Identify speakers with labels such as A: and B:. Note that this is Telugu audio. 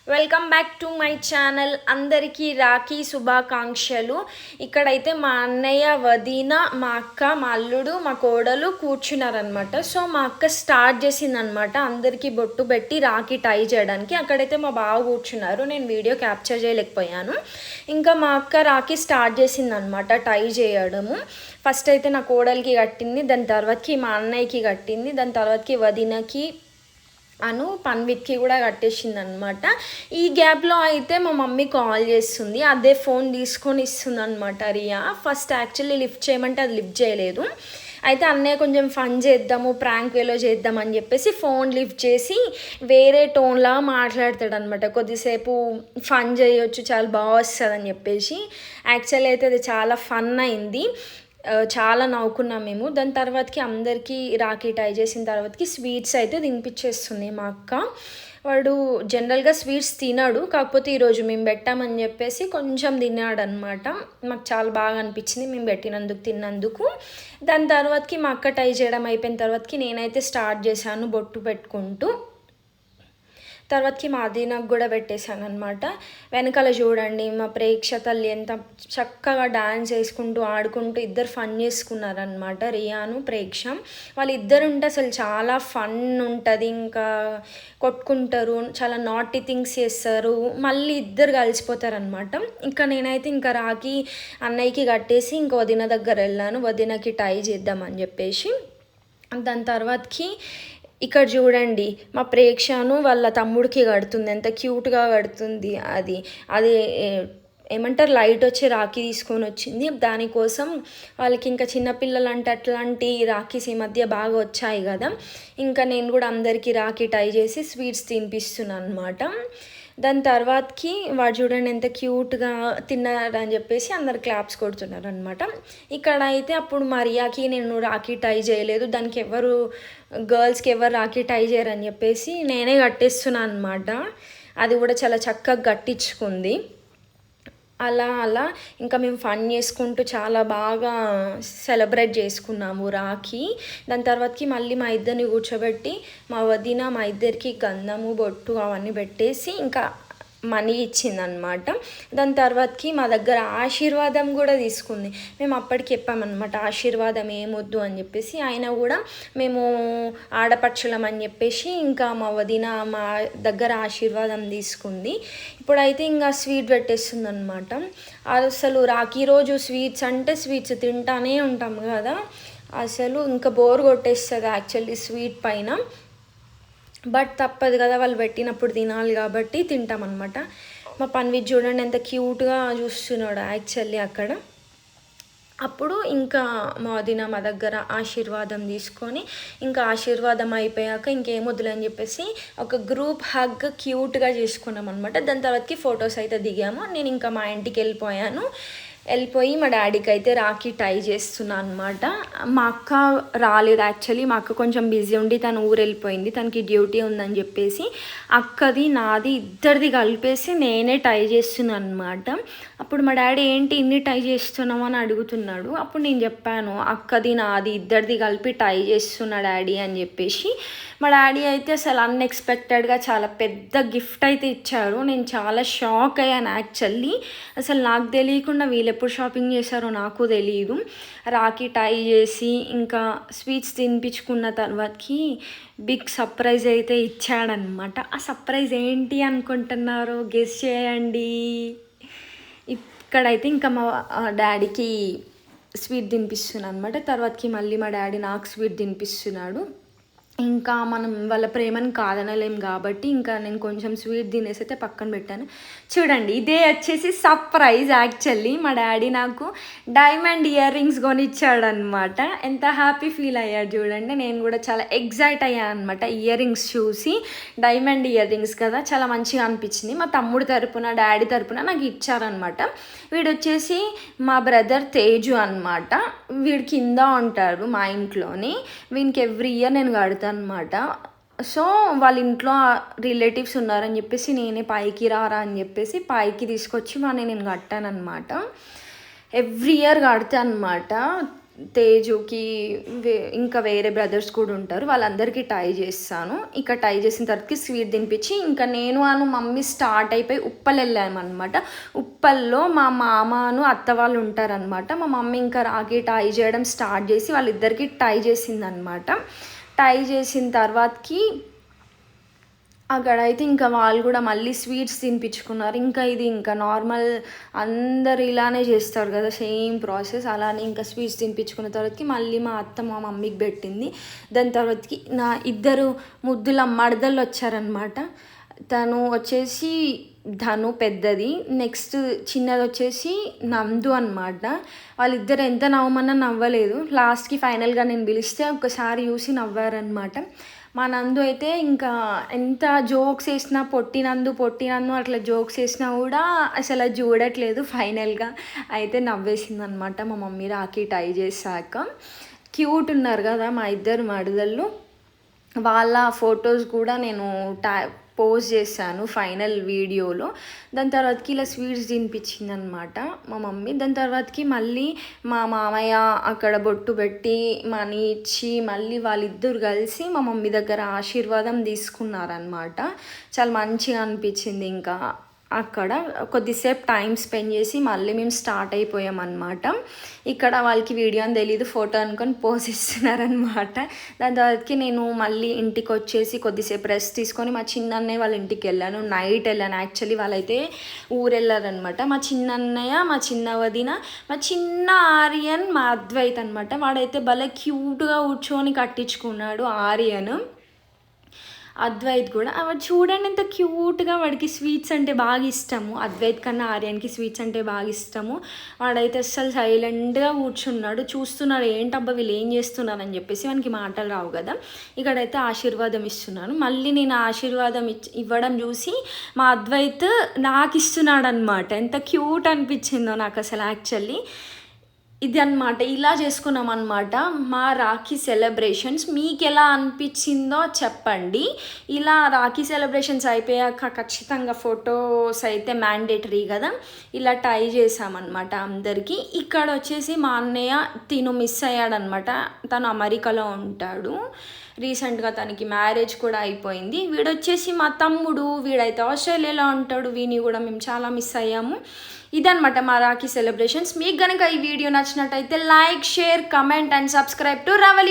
A: Welcome back to my channel. అందరికీ రాఖీ శుభాకాంక్షలు. ఇక్కడైతే మా అన్నయ్య, వదిన, మా అక్క, మా అల్లుడు, మా కోడలు కూర్చున్నారనమాట. సో మా అక్క స్టార్ట్ చేసిందనమాట అందరికీ బొట్టు పెట్టి రాఖీ టై చేయడానికి. అక్కడైతే మా బావ కూర్చున్నారు, నేను వీడియో క్యాప్చర్ చేయలేకపోయాను. ఇంకా మా అక్క రాఖీ స్టార్ట్ చేసిందనమాట టై చేయడము. ఫస్ట్ అయితే నా కోడలికి కట్టింది, దాని తర్వాతకి మా అన్నయ్యకి కట్టింది, దాని తర్వాతకి వదినకి పన్విత్కి కూడా కట్టేసింది అనమాట. ఈ గ్యాప్లో అయితే మా మమ్మీ కాల్ చేస్తుంది, అదే ఫోన్ తీసుకొని ఇస్తుంది అనమాట రియా. ఫస్ట్ యాక్చువల్లీ లిఫ్ట్ చేయమంటే అది లిఫ్ట్ చేయలేదు. అయితే అన్నయ్య కొంచెం ఫన్ చేద్దాము, ప్రాంక్ వేలో చేద్దామని చెప్పేసి ఫోన్ లిఫ్ట్ చేసి వేరే టోన్లా మాట్లాడతాడు అనమాట. కొద్దిసేపు ఫన్ చేయొచ్చు, చాలా బాగా వస్తుంది అని చెప్పేసి. యాక్చువల్లీ అయితే అది చాలా ఫన్ అయింది, చాలా నవ్వుకున్నాం మేము. దాని తర్వాతకి అందరికీ రాఖీ టై చేసిన తర్వాతకి స్వీట్స్ అయితే తినిపించేస్తుంది మా అక్క. వాడు జనరల్గా స్వీట్స్ తినాడు, కాకపోతే ఈరోజు మేము పెట్టామని చెప్పేసి కొంచెం తిన్నాడు అనమాట. మాకు చాలా బాగా అనిపించింది మేము పెట్టినందుకు, తిన్నందుకు. దాని తర్వాతకి మా అక్క టై చేయడం అయిపోయిన తర్వాతకి నేనైతే స్టార్ట్ చేశాను బొట్టు పెట్టుకుంటూ. తర్వాతకి మా అదీనకు కూడా పెట్టేశాను అనమాట. వెనకాల చూడండి మా ప్రేక్ష తల్లి ఎంత చక్కగా డాన్స్ వేసుకుంటూ ఆడుకుంటూ ఇద్దరు ఫన్ చేసుకున్నారనమాట, రియాను ప్రేక్ష. వాళ్ళిద్దరు ఉంటే అసలు చాలా ఫన్ ఉంటుంది, ఇంకా కొట్టుకుంటారు, చాలా నాటీ థింగ్స్ చేస్తారు, మళ్ళీ ఇద్దరు కలిసిపోతారనమాట. ఇంకా నేనైతే ఇంకా రాఖీ అన్నయ్యకి కట్టేసి ఇంకో వదిన దగ్గర వెళ్ళాను, వదినకి టై చేద్దామని చెప్పేసి. దాని తర్వాతకి ఇక్కడ చూడండి మా ప్రేక్షను వాళ్ళ తమ్ముడికి కడుతుంది, ఎంత క్యూట్గా కడుతుంది. అది అది ఏమంటారు, లైట్ వచ్చి రాఖీ తీసుకొని వచ్చింది. దానికోసం వాళ్ళకి ఇంకా చిన్నపిల్లలు అంటే అట్లాంటి రాఖీస్ ఈ మధ్య బాగా వచ్చాయి కదా, ఇంకా నేను కూడా అందరికీ రాఖీ టై చేసి స్వీట్స్ తినిపిస్తున్నాను అనమాట. దాని తర్వాతకి వాడు చూడండి ఎంత క్యూట్గా తిన్నారని చెప్పేసి అందరు క్లాప్స్ కొడుతున్నారు అనమాట. ఇక్కడ అయితే అప్పుడు మరియాకి నేను రాఖీ టై చేయలేదు, దానికి గర్ల్స్కి ఎవరు రాఖీ టై చేయరని చెప్పేసి నేనే కట్టేస్తున్నాను అనమాట. అది కూడా చాలా చక్కగా కట్టించుకుంది. అలా ఇంకా మేము ఫన్ చేసుకుంటూ చాలా బాగా సెలబ్రేట్ చేసుకున్నాము రాఖీ. దాని తర్వాతకి మళ్ళీ మా ఇద్దరిని కూర్చోబెట్టి మా వదిన మా ఇద్దరికి గంధము బొట్టు అవన్నీ పెట్టేసి ఇంకా మనీ ఇచ్చిందనమాట. దాని తర్వాతకి మా దగ్గర ఆశీర్వాదం కూడా తీసుకుంది. మేము అప్పటికి చెప్పామన్నమాట ఆశీర్వాదం ఏమొద్దు అని చెప్పేసి, అయినా కూడా మేము ఆడపడుచులం అని చెప్పేసి ఇంకా మా వదిన మా దగ్గర ఆశీర్వాదం తీసుకుంది. ఇప్పుడైతే ఇంకా స్వీట్ పెట్టేస్తుంది అనమాట. అసలు రాఖీ రోజు స్వీట్స్ అంటే స్వీట్స్ తింటానే ఉంటాం కదా, అసలు ఇంకా బోర్ కొట్టేస్తుంది యాక్చువల్లీ స్వీట్ పైన. బట్ తప్పదు కదా, వాళ్ళు పెట్టినప్పుడు తినాలి కాబట్టి తింటామన్నమాట. మా పన్విత్ చూడండి ఎంత క్యూట్గా చూస్తున్నాడు యాక్చువల్లీ అక్కడ. అప్పుడు ఇంకా మా వదిన మా దగ్గర ఆశీర్వాదం తీసుకొని ఇంకా ఆశీర్వాదం అయిపోయాక ఇంకేం వద్దులని చెప్పేసి ఒక గ్రూప్ హగ్ క్యూట్గా చేసుకున్నాం అనమాట. దాని తర్వాతకి ఫొటోస్ అయితే దిగాము. నేను ఇంకా మా ఇంటికి వెళ్ళిపోయి మా డాడీకి అయితే రాఖీ టై చేస్తున్నాను అనమాట. మా అక్క రాలేదు యాక్చువల్లీ, మా అక్క కొంచెం బిజీ ఉండి తను ఊరు వెళ్ళిపోయింది, తనకి డ్యూటీ ఉందని చెప్పేసి అక్కది నాది ఇద్దరిది కలిపేసి నేనే టై చేస్తున్నాను అనమాట. అప్పుడు మా డాడీ ఏంటి ఇన్ని టై చేస్తున్నావు అని అడుగుతున్నాడు. అప్పుడు నేను చెప్పాను అక్కది నాది ఇద్దరిది కలిపి టై చేస్తున్నా డాడీ అని చెప్పేసి. మా డాడీ అయితే అసలు అన్ఎక్స్పెక్టెడ్గా చాలా పెద్ద గిఫ్ట్ అయితే ఇచ్చారు. నేను చాలా షాక్ అయ్యాను యాక్చువల్లీ. అసలు నాకు తెలియకుండా వీళ్ళు ఎప్పుడు షాపింగ్ చేశారో నాకు తెలియదు. రాఖీ టై చేసి ఇంకా స్వీట్స్ తినిపించుకున్న తర్వాతకి బిగ్ సర్ప్రైజ్ అయితే ఇచ్చాడనమాట. ఆ సర్ప్రైజ్ ఏంటి అనుకుంటున్నారు, గెస్ చేయండి. ఇక్కడైతే ఇంకా మా డాడీకి స్వీట్ తినిపిస్తున్నాను అనమాట. తర్వాతకి మళ్ళీ మా డాడీ నాకు స్వీట్ తినిపిస్తున్నాడు. ఇంకా మనం వాళ్ళ ప్రేమను కాదనలేం కాబట్టి ఇంకా నేను కొంచెం స్వీట్ తినేసి అయితే పక్కన పెట్టాను. చూడండి ఇదే వచ్చేసి సర్ప్రైజ్ యాక్చువల్లీ. మా డాడీ నాకు డైమండ్ ఇయర్ రింగ్స్ కొనిచ్చాడనమాట. ఎంత హ్యాపీ ఫీల్ అయ్యాడు చూడండి. నేను కూడా చాలా ఎగ్జైట్ అయ్యాను అనమాట ఇయర్ రింగ్స్ చూసి. డైమండ్ ఇయర్ రింగ్స్ కదా, చాలా మంచిగా అనిపించింది. మా తమ్ముడు తరపున డాడీ తరపున నాకు ఇచ్చారనమాట. వీడు వచ్చేసి మా బ్రదర్ తేజు అనమాట. వీడి కింద ఉంటాడు మా ఇంట్లోని. వీనికి ఎవ్రీ ఇయర్ నేను కడతాను అనమాట. సో వాళ్ళ ఇంట్లో రిలేటివ్స్ ఉన్నారని చెప్పేసి నేనే పైకి రారా అని చెప్పేసి పైకి తీసుకొచ్చి వాడిని నేను కట్టాను అనమాట. ఎవ్రీ ఇయర్ కడతాను అనమాట. తేజుకి ఇంకా వేరే బ్రదర్స్ కూడా ఉంటారు, వాళ్ళందరికీ టై చేస్తాను. ఇక టై చేసిన తర్వాతకి స్వీట్ తినిపించి ఇంకా నేను మమ్మీ స్టార్ట్ అయిపోయి ఉప్పల్ వెళ్ళామన్నమాట. ఉప్పల్లో మా మామను అత్త వాళ్ళు ఉంటారనమాట. మా మమ్మీ ఇంకా రాఖీ టై చేయడం స్టార్ట్ చేసి వాళ్ళిద్దరికీ టై చేసిందనమాట. టై చేసిన తర్వాతకి అక్కడైతే ఇంకా వాళ్ళు కూడా మళ్ళీ స్వీట్స్ తినిపించుకున్నారు. ఇంకా ఇది ఇంకా నార్మల్ అందరు ఇలానే చేస్తారు కదా, సేమ్ ప్రాసెస్. అలానే ఇంకా స్వీట్స్ తినిపించుకున్న తర్వాతకి మళ్ళీ మా అత్త మా మమ్మీకి పెట్టింది. దాని తర్వాతకి నా ఇద్దరు ముద్దుల మడదలు వచ్చారనమాట. తను వచ్చేసి ధను పెద్దది, నెక్స్ట్ చిన్నది వచ్చేసి నందు అనమాట. వాళ్ళిద్దరు ఎంత నవ్వమన్నా నవ్వలేదు. లాస్ట్కి ఫైనల్గా నేను పిలిస్తే ఒకసారి చూసి నవ్వారనమాట. మా నందు అయితే ఇంకా ఎంత జోక్స్ వేసినా పొట్టినందు అట్లా జోక్స్ వేసినా కూడా అసలు అది చూడట్లేదు. ఫైనల్గా అయితే నవ్వేసింది అనమాట మా మమ్మీ రాఖీ టై చేశాక. క్యూట్ ఉన్నారు కదా మా ఇద్దరు మడదళ్ళు. వాళ్ళ ఫొటోస్ కూడా నేను పోస్ట్ చేశాను ఫైనల్ వీడియోలో. దాని తర్వాతకి ఇలా స్వీట్స్ తినిపించింది అనమాట మా మమ్మీ. దాని తర్వాతకి మళ్ళీ మా మామయ్య అక్కడ బొట్టు పెట్టి మనీ ఇచ్చి మళ్ళీ వాళ్ళిద్దరు కలిసి మా మమ్మీ దగ్గర ఆశీర్వాదం తీసుకున్నారనమాట. చాలా మంచిగా అనిపించింది. ఇంకా అక్కడ కొద్దిసేపు టైం స్పెండ్ చేసి మళ్ళీ మేము స్టార్ట్ అయిపోయామన్నమాట. ఇక్కడ వాళ్ళకి వీడియో అని తెలీదు, ఫోటో అనుకొని పోజ్ ఇస్తున్నారనమాట. దాని తర్వాతకి నేను మళ్ళీ ఇంటికి వచ్చేసి కొద్దిసేపు రెస్ట్ తీసుకొని మా చిన్నన్నయ్య వాళ్ళ ఇంటికి వెళ్ళాను. నైట్ వెళ్ళాను యాక్చువల్లీ. వాళ్ళైతే ఊరు వెళ్ళారనమాట. మా చిన్నన్నయ్య, మా చిన్న వదిన, మా చిన్న ఆర్యన్, మా అద్వైత్ అనమాట. వాడైతే భలే క్యూట్గా కూర్చొని కట్టించుకున్నాడు ఆర్యన్. అద్వైత్ కూడా వాడు చూడండి ఎంత క్యూట్గా, వాడికి స్వీట్స్ అంటే బాగా ఇష్టము. అద్వైత్ కన్నా ఆర్యన్కి స్వీట్స్ అంటే బాగా ఇష్టము. వాడైతే అస్సలు సైలెంట్గా కూర్చున్నాడు, చూస్తున్నాడు ఏంటబ్బా వీళ్ళు ఏం చేస్తున్నారు అని చెప్పేసి. వానికి మాటలు రావు కదా. ఇక్కడైతే ఆశీర్వాదం ఇస్తున్నాను. మళ్ళీ నేను ఆశీర్వాదం ఇవ్వడం చూసి మా అద్వైత్ నాకు ఇస్తున్నాడు అనమాట. ఎంత క్యూట్ అనిపించిందో నాకు అసలు యాక్చువల్లీ. ఇది అనమాట, ఇలా చేసుకున్నాం అనమాట మా రాఖీ సెలబ్రేషన్స్. మీకు ఎలా అనిపించిందో చెప్పండి. ఇలా రాఖీ సెలబ్రేషన్స్ అయిపోయాక ఖచ్చితంగా ఫొటోస్ అయితే మ్యాండేటరీ కదా. ఇలా టై చేసామన్నమాట అందరికీ. ఇక్కడ వచ్చేసి మా అన్నయ్య తిను మిస్ అయ్యాడనమాట. తను అమెరికాలో ఉంటాడు. రీసెంట్గా తనకి మ్యారేజ్ కూడా అయిపోయింది. వీడొచ్చేసి మా తమ్ముడు, వీడైతే ఆస్ట్రేలియాలో ఉంటాడు. వీని కూడా మేము చాలా మిస్ అయ్యాము. ఇదనమాట మా రాఖీ సెలబ్రేషన్స్. మీకు కనుక ఈ వీడియో నచ్చినట్టయితే like, share, comment and subscribe to Ravali.